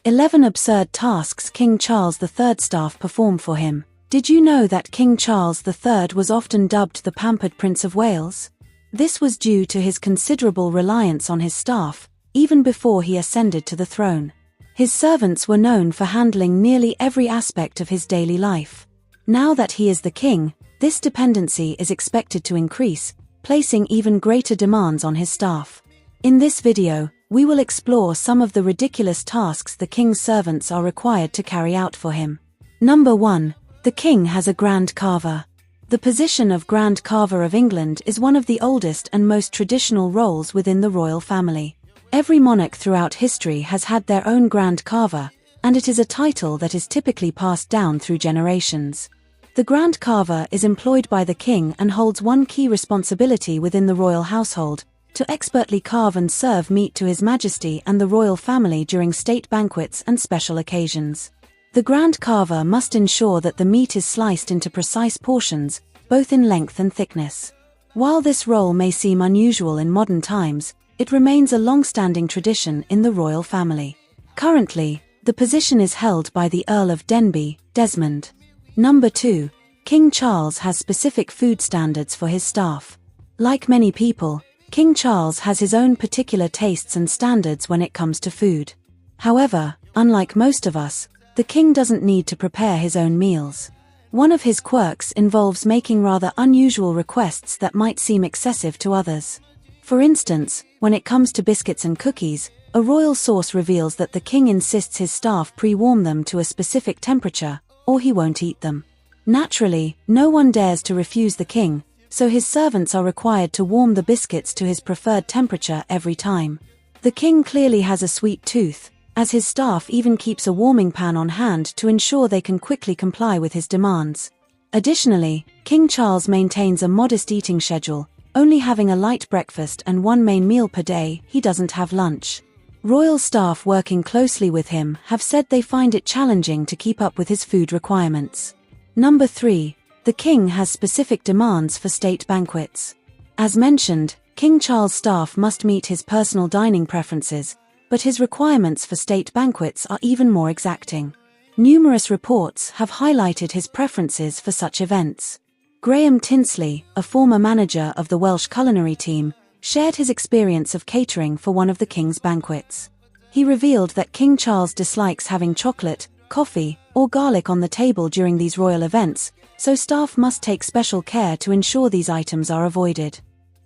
11 absurd tasks King Charles III's staff perform for him. Did you know that King Charles III was often dubbed the pampered Prince of Wales? This was due to his considerable reliance on his staff, even before he ascended to the throne. His servants were known for handling nearly every aspect of his daily life. Now that he is the king, this dependency is expected to increase, placing even greater demands on his staff. In this video, we will explore some of the ridiculous tasks the king's servants are required to carry out for him. Number 1. The king has a Grand Carver. The position of Grand Carver of England is one of the oldest and most traditional roles within the royal family. Every monarch throughout history has had their own Grand Carver, and it is a title that is typically passed down through generations. The Grand Carver is employed by the king and holds one key responsibility within the royal household: to expertly carve and serve meat to His Majesty and the royal family during state banquets and special occasions. The Grand Carver must ensure that the meat is sliced into precise portions, both in length and thickness. While this role may seem unusual in modern times, it remains a long-standing tradition in the royal family. Currently, the position is held by the Earl of Denbigh, Desmond. Number 2. King Charles has specific food standards for his staff. Like many people, King Charles has his own particular tastes and standards when it comes to food. However, unlike most of us, the king doesn't need to prepare his own meals. One of his quirks involves making rather unusual requests that might seem excessive to others. For instance, when it comes to biscuits and cookies, a royal source reveals that the king insists his staff pre-warm them to a specific temperature, or he won't eat them. Naturally, no one dares to refuse the king, so his servants are required to warm the biscuits to his preferred temperature every time. The king clearly has a sweet tooth, as his staff even keeps a warming pan on hand to ensure they can quickly comply with his demands. Additionally, King Charles maintains a modest eating schedule, only having a light breakfast and one main meal per day. He doesn't have lunch. Royal staff working closely with him have said they find it challenging to keep up with his food requirements. Number 3. The king has specific demands for state banquets. As mentioned, King Charles' staff must meet his personal dining preferences, but his requirements for state banquets are even more exacting. Numerous reports have highlighted his preferences for such events. Graham Tinsley, a former manager of the Welsh culinary team, shared his experience of catering for one of the king's banquets. He revealed that King Charles dislikes having chocolate, coffee, or garlic on the table during these royal events, so staff must take special care to ensure these items are avoided.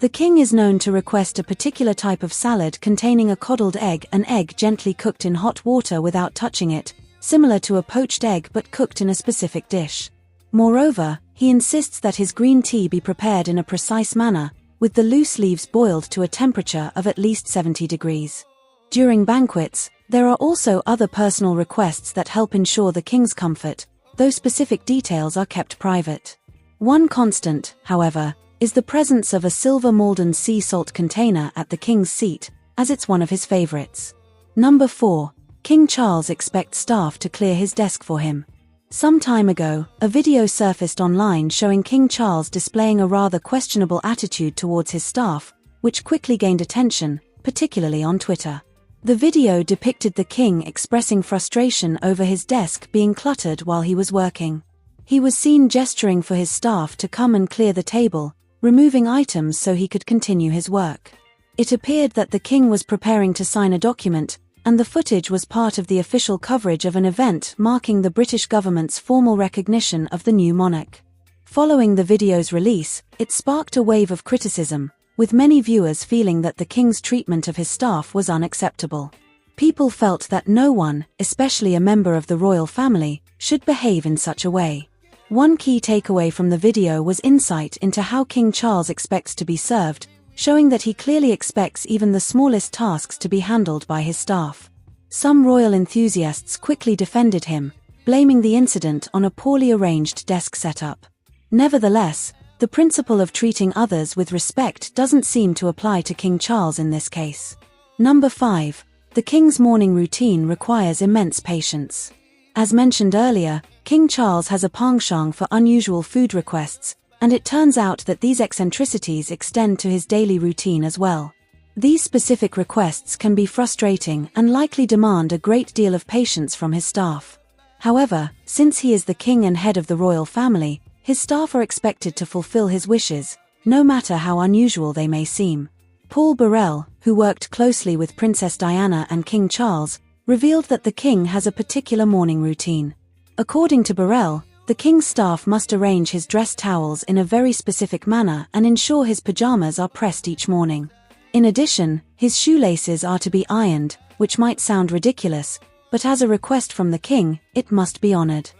The king is known to request a particular type of salad containing a coddled egg, an egg gently cooked in hot water without touching it, similar to a poached egg but cooked in a specific dish. Moreover, he insists that his green tea be prepared in a precise manner, with the loose leaves boiled to a temperature of at least 70 degrees. During banquets, there are also other personal requests that help ensure the king's comfort, though specific details are kept private. One constant, however, is the presence of a silver Malden sea salt container at the king's seat, as it's one of his favorites. Number 4. King Charles expects staff to clear his desk for him. Some time ago, a video surfaced online showing King Charles displaying a rather questionable attitude towards his staff, which quickly gained attention, particularly on Twitter. The video depicted the king expressing frustration over his desk being cluttered while he was working. He was seen gesturing for his staff to come and clear the table, removing items so he could continue his work. It appeared that the king was preparing to sign a document, and the footage was part of the official coverage of an event marking the British government's formal recognition of the new monarch. Following the video's release, it sparked a wave of criticism, with many viewers feeling that the king's treatment of his staff was unacceptable. People felt that no one, especially a member of the royal family, should behave in such a way. One key takeaway from the video was insight into how King Charles expects to be served, showing that he clearly expects even the smallest tasks to be handled by his staff. Some royal enthusiasts quickly defended him, blaming the incident on a poorly arranged desk setup. Nevertheless, the principle of treating others with respect doesn't seem to apply to King Charles in this case. Number 5. The king's morning routine requires immense patience. As mentioned earlier, King Charles has a penchant for unusual food requests, and it turns out that these eccentricities extend to his daily routine as well. These specific requests can be frustrating and likely demand a great deal of patience from his staff. However, since he is the king and head of the royal family, his staff are expected to fulfill his wishes, no matter how unusual they may seem. Paul Burrell, who worked closely with Princess Diana and King Charles, revealed that the king has a particular morning routine. According to Burrell, the king's staff must arrange his dress towels in a very specific manner and ensure his pajamas are pressed each morning. In addition, his shoelaces are to be ironed, which might sound ridiculous, but as a request from the king, it must be honored.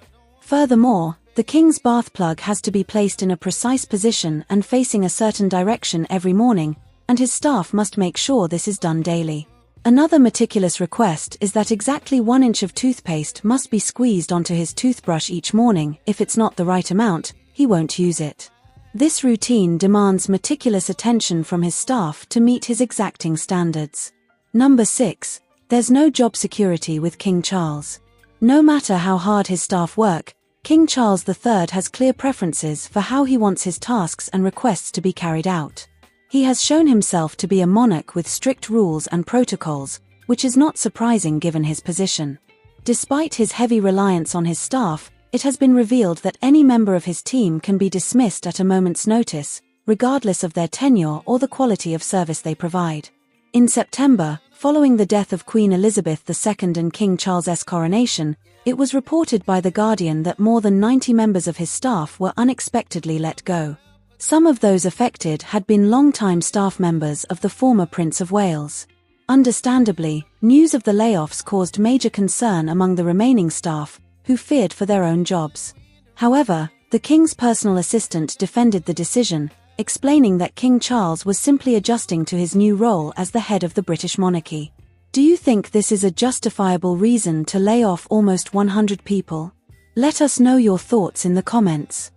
Furthermore, the king's bath plug has to be placed in a precise position and facing a certain direction every morning, and his staff must make sure this is done daily. Another meticulous request is that exactly 1 inch of toothpaste must be squeezed onto his toothbrush each morning. If it's not the right amount, he won't use it. This routine demands meticulous attention from his staff to meet his exacting standards. Number 6. There's no job security with King Charles. No matter how hard his staff work, King Charles III has clear preferences for how he wants his tasks and requests to be carried out. He has shown himself to be a monarch with strict rules and protocols, which is not surprising given his position. Despite his heavy reliance on his staff, it has been revealed that any member of his team can be dismissed at a moment's notice, regardless of their tenure or the quality of service they provide. In September, following the death of Queen Elizabeth II and King Charles's coronation, it was reported by The Guardian that more than 90 members of his staff were unexpectedly let go. Some of those affected had been long-time staff members of the former Prince of Wales. Understandably, news of the layoffs caused major concern among the remaining staff, who feared for their own jobs. However, the king's personal assistant defended the decision, explaining that King Charles was simply adjusting to his new role as the head of the British monarchy. Do you think this is a justifiable reason to lay off almost 100 people? Let us know your thoughts in the comments.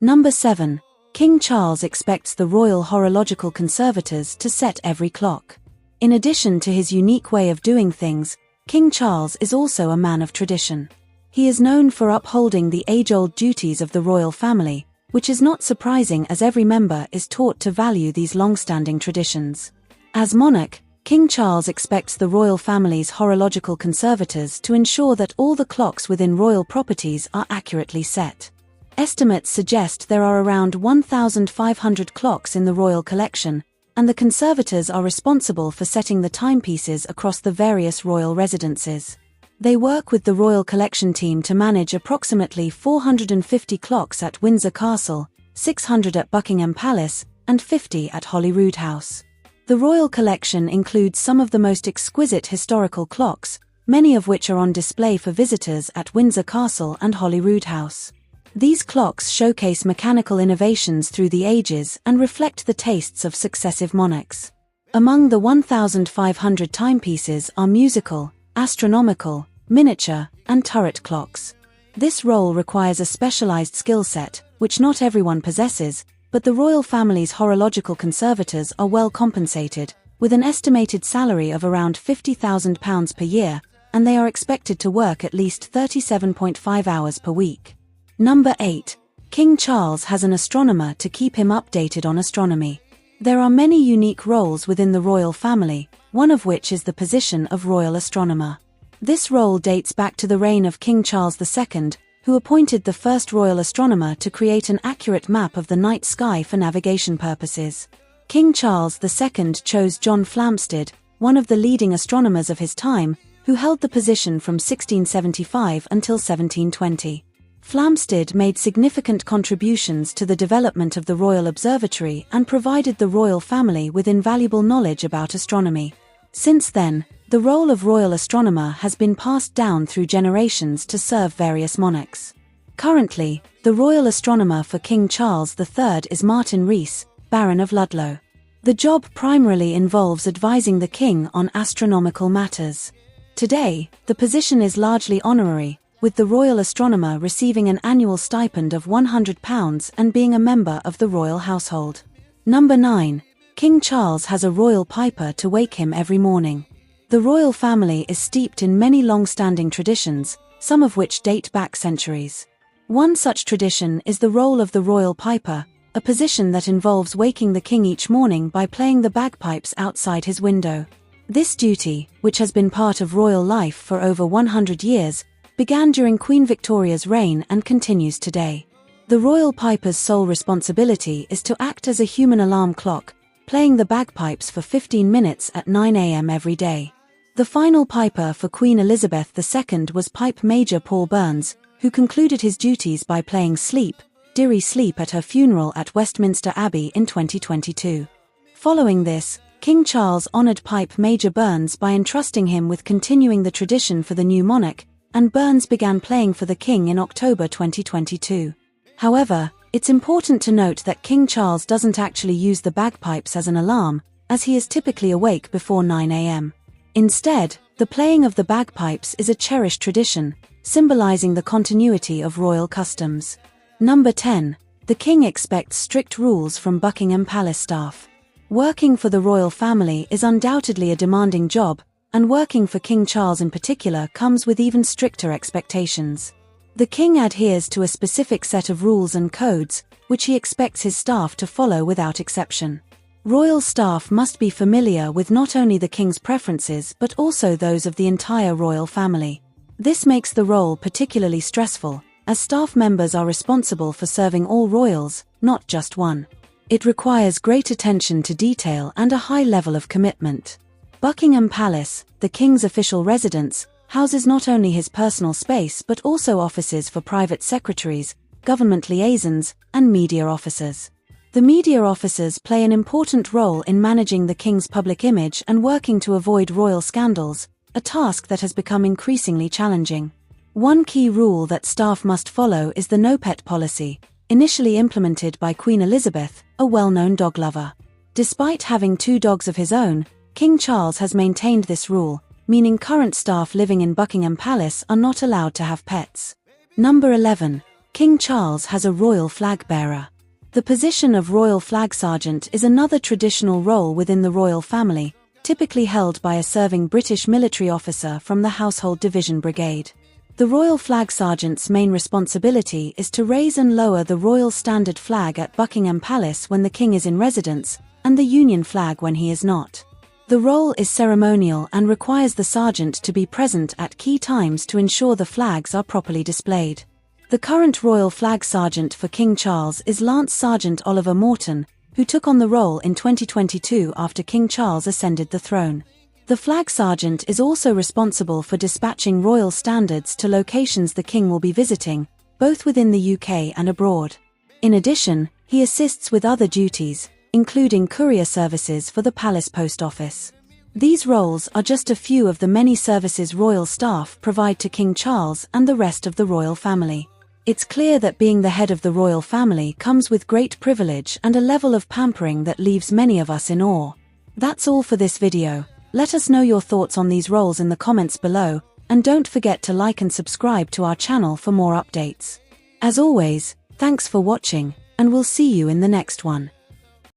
Number 7. King Charles expects the Royal Horological Conservators to set every clock. In addition to his unique way of doing things, King Charles is also a man of tradition. He is known for upholding the age-old duties of the royal family, which is not surprising as every member is taught to value these long-standing traditions. As monarch, King Charles expects the royal family's horological conservators to ensure that all the clocks within royal properties are accurately set. Estimates suggest there are around 1,500 clocks in the royal collection, and the conservators are responsible for setting the timepieces across the various royal residences. They work with the Royal Collection team to manage approximately 450 clocks at Windsor Castle, 600 at Buckingham Palace, and 50 at Holyrood House. The Royal Collection includes some of the most exquisite historical clocks, many of which are on display for visitors at Windsor Castle and Holyrood House. These clocks showcase mechanical innovations through the ages and reflect the tastes of successive monarchs. Among the 1,500 timepieces are musical, astronomical, miniature, and turret clocks. This role requires a specialized skill set, which not everyone possesses, but the royal family's horological conservators are well compensated, with an estimated salary of around £50,000 per year, and they are expected to work at least 37.5 hours per week. Number 8. King Charles has an astronomer to keep him updated on astronomy. There are many unique roles within the royal family, one of which is the position of royal astronomer. This role dates back to the reign of King Charles II, who appointed the first royal astronomer to create an accurate map of the night sky for navigation purposes. King Charles II chose John Flamsteed, one of the leading astronomers of his time, who held the position from 1675 until 1720. Flamsteed made significant contributions to the development of the Royal Observatory and provided the royal family with invaluable knowledge about astronomy. Since then, the role of royal astronomer has been passed down through generations to serve various monarchs. Currently, the royal astronomer for King Charles III is Martin Rees, Baron of Ludlow. The job primarily involves advising the king on astronomical matters. Today, the position is largely honorary, with the royal astronomer receiving an annual stipend of £100 and being a member of the royal household. Number 9. King Charles has a royal piper to wake him every morning. The royal family is steeped in many long-standing traditions, some of which date back centuries. One such tradition is the role of the royal piper, a position that involves waking the king each morning by playing the bagpipes outside his window. This duty, which has been part of royal life for over 100 years, began during Queen Victoria's reign and continues today. The royal piper's sole responsibility is to act as a human alarm clock, playing the bagpipes for 15 minutes at 9 a.m. every day. The final piper for Queen Elizabeth II was Pipe Major Paul Burns, who concluded his duties by playing Sleep, Dearie Sleep at her funeral at Westminster Abbey in 2022. Following this, King Charles honored Pipe Major Burns by entrusting him with continuing the tradition for the new monarch, and Burns began playing for the king in October 2022. However, it's important to note that King Charles doesn't actually use the bagpipes as an alarm, as he is typically awake before 9 a.m. Instead, the playing of the bagpipes is a cherished tradition, symbolizing the continuity of royal customs. Number 10. The king expects strict rules from Buckingham Palace staff. Working for the royal family is undoubtedly a demanding job, and working for King Charles in particular comes with even stricter expectations. The king adheres to a specific set of rules and codes, which he expects his staff to follow without exception. Royal staff must be familiar with not only the king's preferences but also those of the entire royal family. This makes the role particularly stressful, as staff members are responsible for serving all royals, not just one. It requires great attention to detail and a high level of commitment. Buckingham Palace, the king's official residence, houses not only his personal space but also offices for private secretaries, government liaisons, and media officers. The media officers play an important role in managing the king's public image and working to avoid royal scandals, a task that has become increasingly challenging. One key rule that staff must follow is the no-pet policy, initially implemented by Queen Elizabeth, a well-known dog lover. Despite having 2 dogs of his own, King Charles has maintained this rule, meaning current staff living in Buckingham Palace are not allowed to have pets. Number 11. King Charles has a royal flag-bearer. The position of royal flag sergeant is another traditional role within the royal family, typically held by a serving British military officer from the Household Division Brigade. The royal flag sergeant's main responsibility is to raise and lower the royal standard flag at Buckingham Palace when the king is in residence, and the Union flag when he is not. The role is ceremonial and requires the sergeant to be present at key times to ensure the flags are properly displayed. The current royal flag sergeant for King Charles is Lance Sergeant Oliver Morton, who took on the role in 2022 after King Charles ascended the throne. The flag sergeant is also responsible for dispatching royal standards to locations the king will be visiting, both within the UK and abroad. In addition, he assists with other duties, including courier services for the Palace Post Office. These roles are just a few of the many services royal staff provide to King Charles and the rest of the royal family. It's clear that being the head of the royal family comes with great privilege and a level of pampering that leaves many of us in awe. That's all for this video. Let us know your thoughts on these roles in the comments below, and don't forget to like and subscribe to our channel for more updates. As always, thanks for watching, and we'll see you in the next one.